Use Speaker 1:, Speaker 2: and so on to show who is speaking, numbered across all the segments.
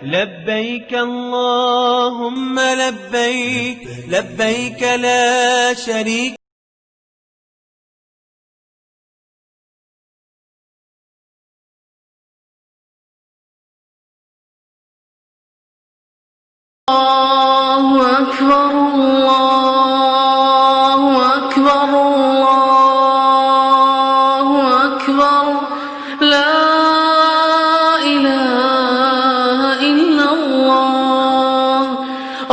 Speaker 1: لبيك اللهم لبيك لبيك لا شريك
Speaker 2: الله أكبر الله أكبر الله أكبر لا إله إلا الله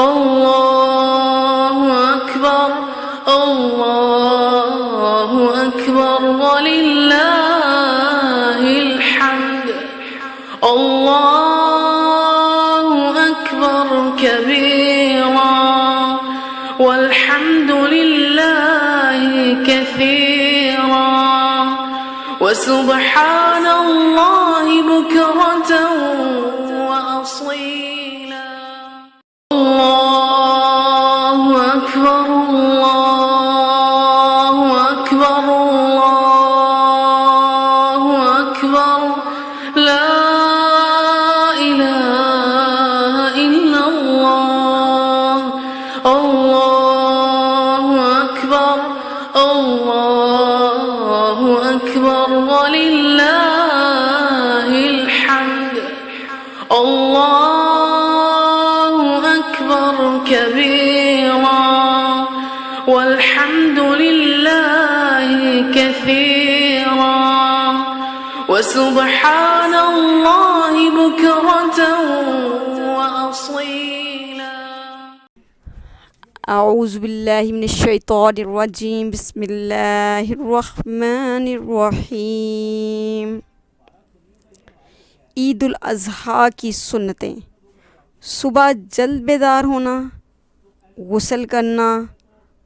Speaker 2: الله أكبر الله أكبر ولله الحمد الله أكبر كبيرا والحمد لله كثيرا وسبحان الله بكرة وأصيلا الله أكبر الله أكبر الله أكبر لا إله إلا الله الله أكبر الله أكبر ولله الحمد الله أكبر كبيرا والحمد لله كثيرا وسبحان الله بكرة وأصيلا
Speaker 3: أعوذ بالله من الشيطان الرجيم بسم الله الرحمن الرحيم ईद उल अज़हा की सुन्नतें। सुबह जल्द बेदार होना, गुस्ल करना,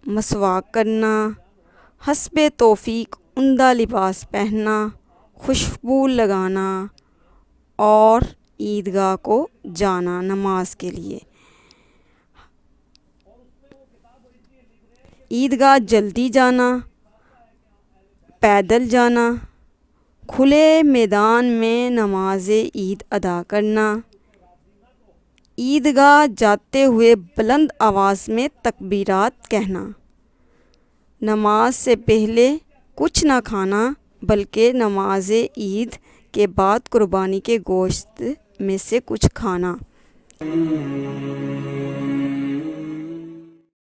Speaker 3: मसवाक करना, हस्बे तौफीक उम्दा लिबास पहनना, खुशबू लगाना और ईदगाह को जाना नमाज के लिए। ईदगाह जल्दी जाना, पैदल जाना, खुले मैदान में नमाज ईद अदा करना, ईदगाह जाते हुए बुलंद आवाज़ में तकबीरात कहना, नमाज से पहले कुछ ना खाना बल्कि नमाज ईद के बाद कुर्बानी के गोश्त में से कुछ खाना।